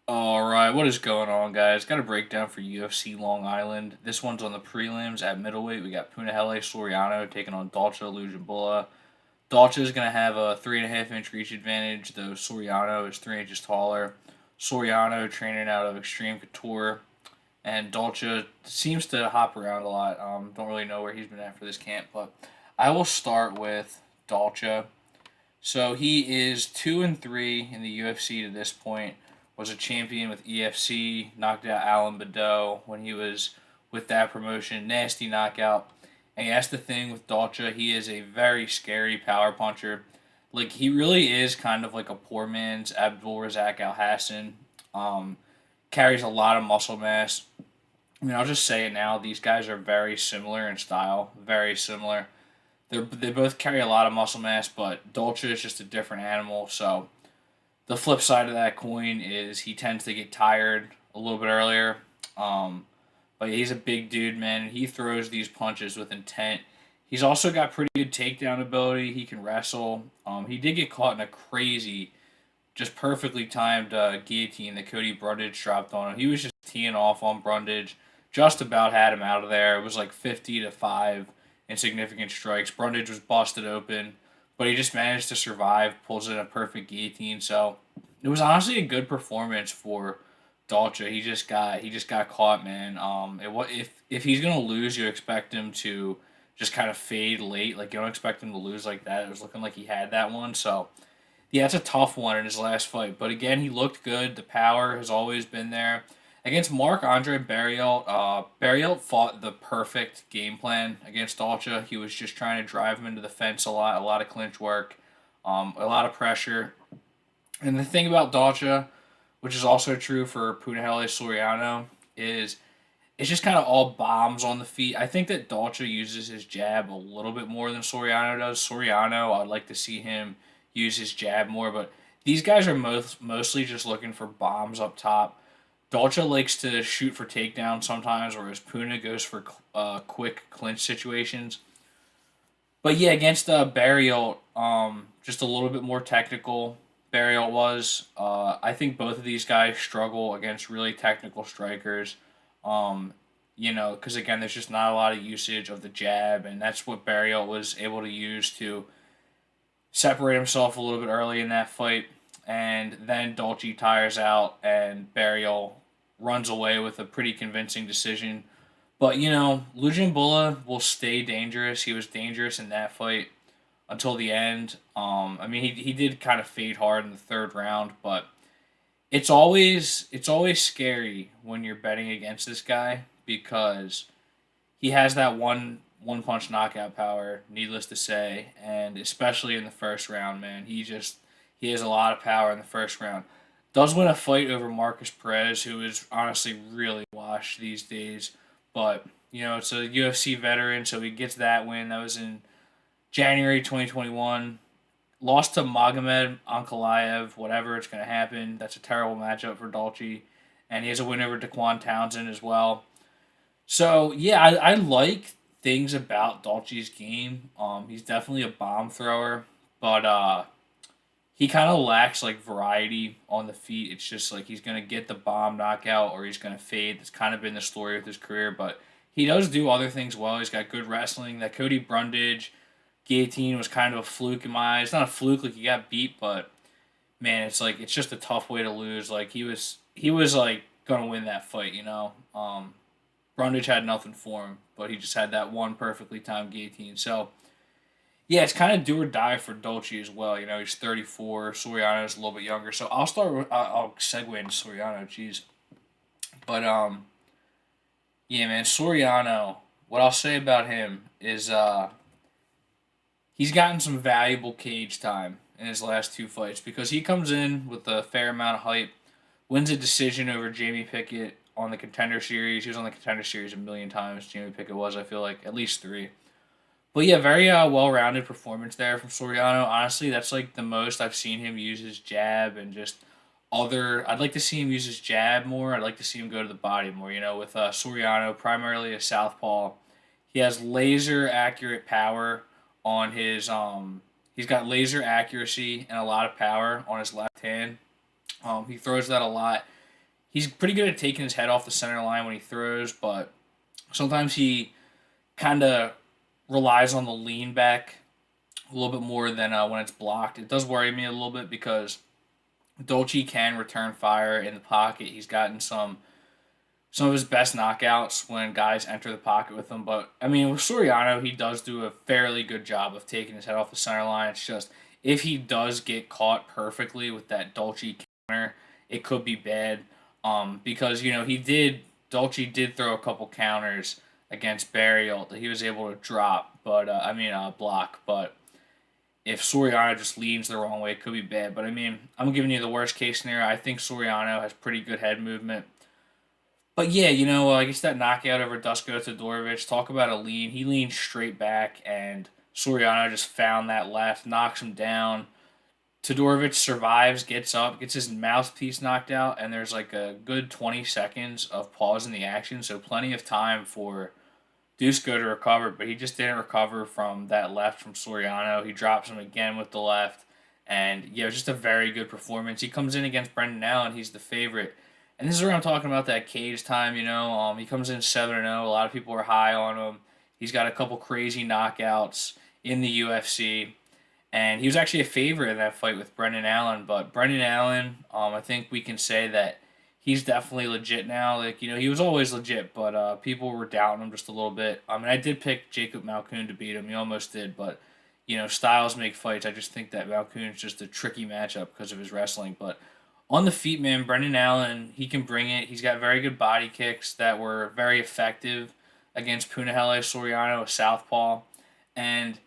All right, what is going on, guys? Got a breakdown for UFC Long Island. This one's on the prelims at middleweight. We got Punahele Soriano taking on Dalcha Lungiambula. Dalcha is going to have a 3.5 inch reach advantage, though Soriano is 3 inches taller. Soriano training out of Extreme Couture, and Dalcha seems to hop around a lot. Don't really know where he's been at for this camp, but I will start with Dalcha. So he is 2-3 in the UFC to this point. Was a champion with EFC. Knocked out Alan Badeau when he was with that promotion. Nasty knockout. And that's the thing with Dalcha. He is a very scary power puncher. Like he really is kind of like a poor man's Abdul Razak Al Hassan. Um, Carries a lot of muscle mass. I mean, I'll just say it now. These guys are very similar in style. Very similar. They both carry a lot of muscle mass, but Dolce is just a different animal. So the flip side of that coin is he tends to get tired a little bit earlier. Um, but he's a big dude, man, and he throws these punches with intent. He's also got pretty good takedown ability. He can wrestle. He did get caught in a crazy, just perfectly timed guillotine that Cody Brundage dropped on him. He was just teeing off on Brundage, just about had him out of there. It was like 50-5 in significant strikes. Brundage was busted open, but he just managed to survive, pulls in a perfect guillotine. So it was honestly a good performance for Dalcha. He just got caught, man. If he's gonna lose, you expect him to just kind of fade late. Like you don't expect him to lose like that. It was looking like he had that one. So yeah, it's a tough one in his last fight. But again, he looked good. The power has always been there. Against Mark Andre Barrialt, Barrialt fought the perfect game plan against Dalcha. He was just trying to drive him into the fence a lot of clinch work, a lot of pressure. And the thing about Dalcha, which is also true for Punahele Soriano, is it's just kind of all bombs on the feet. I think that Dalcha uses his jab a little bit more than Soriano does. Soriano, I'd like to see him use his jab more, but these guys are mostly just looking for bombs up top. Dalcha likes to shoot for takedowns sometimes, whereas Puna goes for quick clinch situations. But yeah, against Barrialt, just a little bit more technical. Barrialt was. I think both of these guys struggle against really technical strikers. Um, because again, there's just not a lot of usage of the jab, and that's what Barrialt was able to use to separate himself a little bit early in that fight. And then Dolce tires out, and Barrialt runs away with a pretty convincing decision. But Lujan will stay dangerous. He was dangerous in that fight until the end. I mean, he did kind of fade hard in the third round, but it's always scary when you're betting against this guy because he has that one punch knockout power. Needless to say, and especially in the first round, man, he has a lot of power in the first round. Does win a fight over Marcus Perez, who is honestly really washed these days, but it's a UFC veteran, so he gets that win. That was in January 2021. Lost to Magomed Ankalaev, whatever, it's going to happen. That's a terrible matchup for Dolce. And he has a win over Daquan Townsend as well. So, yeah, I like things about Dolce's game. He's definitely a bomb thrower, but he kind of lacks like variety on the feet. It's just like he's going to get the bomb knockout or he's going to fade. That's kind of been the story with his career, but he does do other things well. He's got good wrestling. That Cody Brundage guillotine was kind of a fluke in my eyes. It's not a fluke like he got beat, but man, it's just a tough way to lose. Like he was like gonna win that fight. Brundage had nothing for him, but he just had that one perfectly timed guillotine. So yeah, it's kind of do or die for Dolce as well. He's 34. Soriano's a little bit younger, so I'll start. I'll segue into Soriano. Jeez, but yeah, man, Soriano. What I'll say about him is he's gotten some valuable cage time in his last two fights because he comes in with a fair amount of hype, wins a decision over Jamie Pickett on the Contender Series. He was on the Contender Series a million times. Jamie Pickett was, I feel like, at least three. But yeah, very well-rounded performance there from Soriano. Honestly, that's like the most I've seen him use his jab and just other. I'd like to see him use his jab more. I'd like to see him go to the body more. With Soriano, primarily a southpaw, he has laser accurate power on his. He's got laser accuracy and a lot of power on his left hand. He throws that a lot. he's pretty good at taking his head off the center line when he throws, but sometimes he kind of relies on the lean back a little bit more than when it's blocked. It does worry me a little bit because Dolce can return fire in the pocket. He's gotten some of his best knockouts when guys enter the pocket with him. But I mean, with Soriano, he does do a fairly good job of taking his head off the center line. It's just if he does get caught perfectly with that Dolce counter, it could be bad. Because Dolce did throw a couple counters against Barrios that he was able to drop, but block. But if Soriano just leans the wrong way, it could be bad. But I mean, I'm giving you the worst case scenario. I think Soriano has pretty good head movement. But yeah, I guess that knockout over Dusko Todorovic, talk about a lean. He leaned straight back, and Soriano just found that left, knocks him down. Todorovic survives, gets up, gets his mouthpiece knocked out, and there's like a good 20 seconds of pause in the action, so plenty of time for Dusko to recover, but he just didn't recover from that left from Soriano. He drops him again with the left, and yeah, it was just a very good performance. He comes in against Brendan Allen, he's the favorite. And this is where I'm talking about that cage time, He comes in 7-0. A lot of people are high on him. He's got a couple crazy knockouts in the UFC. And he was actually a favorite in that fight with Brendan Allen. But Brendan Allen, I think we can say that he's definitely legit now. Like, he was always legit, but people were doubting him just a little bit. I mean, I did pick Jacob Malkoun to beat him. He almost did, but, styles make fights. I just think that Malkoun's just a tricky matchup because of his wrestling. But on the feet, man, Brendan Allen, he can bring it. He's got very good body kicks that were very effective against Punahele Soriano, a southpaw. And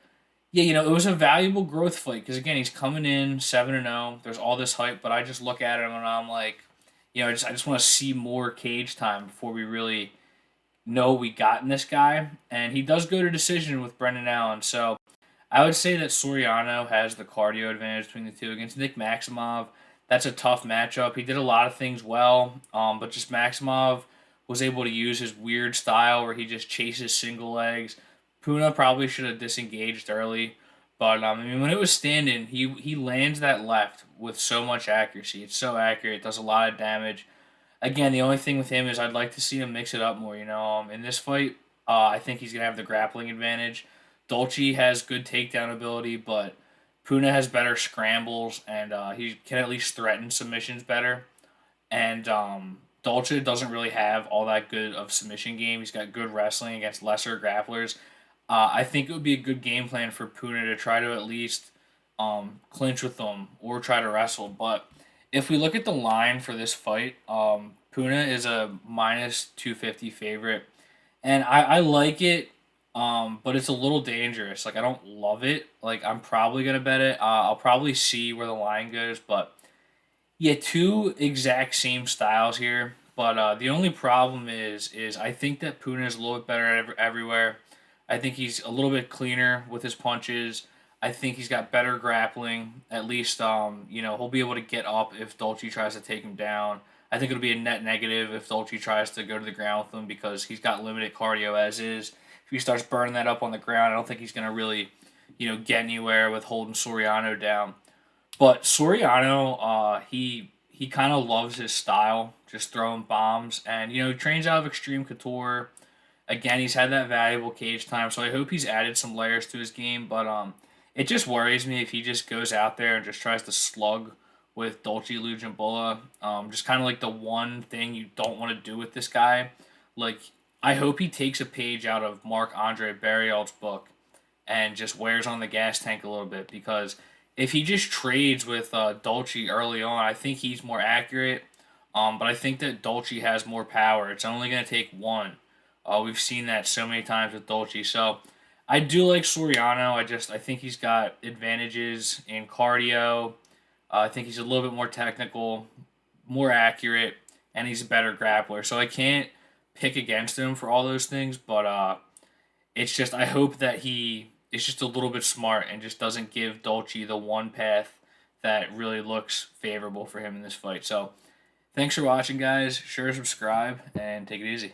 yeah, it was a valuable growth fight because again, he's coming in 7-0. There's all this hype, but I just look at him and I'm like, I just want to see more cage time before we really know what we got in this guy. And he does go to decision with Brendan Allen, so I would say that Soriano has the cardio advantage between the two against Nick Maximov. That's a tough matchup. He did a lot of things well, but just Maximov was able to use his weird style where he just chases single legs. Puna probably should have disengaged early, but when it was standing, he lands that left with so much accuracy. It's so accurate. It does a lot of damage. Again, the only thing with him is I'd like to see him mix it up more. In this fight, I think he's gonna have the grappling advantage. Dolce has good takedown ability, but Puna has better scrambles, and he can at least threaten submissions better. And Dalcha doesn't really have all that good of submission game. He's got good wrestling against lesser grapplers. I think it would be a good game plan for Puna to try to at least clinch with them or try to wrestle. But if we look at the line for this fight, Puna is a minus 250 favorite. And I like it, but it's a little dangerous. Like, I don't love it. Like, I'm probably going to bet it. I'll probably see where the line goes. But, yeah, two exact same styles here. But the only problem is I think that Puna is a little bit better everywhere. I think he's a little bit cleaner with his punches. I think he's got better grappling. At least, he'll be able to get up if Dolce tries to take him down. I think it'll be a net negative if Dolce tries to go to the ground with him because he's got limited cardio as is. If he starts burning that up on the ground, I don't think he's going to really, get anywhere with holding Soriano down. But Soriano, he kind of loves his style, just throwing bombs. And, he trains out of Extreme Couture. Again, he's had that valuable cage time, so I hope he's added some layers to his game. But it just worries me if he just goes out there and just tries to slug with Dolce Lungiambula. Just kind of like the one thing you don't want to do with this guy. Like, I hope he takes a page out of Marc-Andre Barriault's book and just wears on the gas tank a little bit because if he just trades with Dolce early on, I think he's more accurate. But I think that Dolce has more power. It's only going to take one. We've seen that so many times with Dolce. So I do like Soriano. I think he's got advantages in cardio. I think he's a little bit more technical, more accurate, and he's a better grappler. So I can't pick against him for all those things, but it's just I hope that he is just a little bit smart and just doesn't give Dolce the one path that really looks favorable for him in this fight. So thanks for watching, guys. Sure, subscribe and take it easy.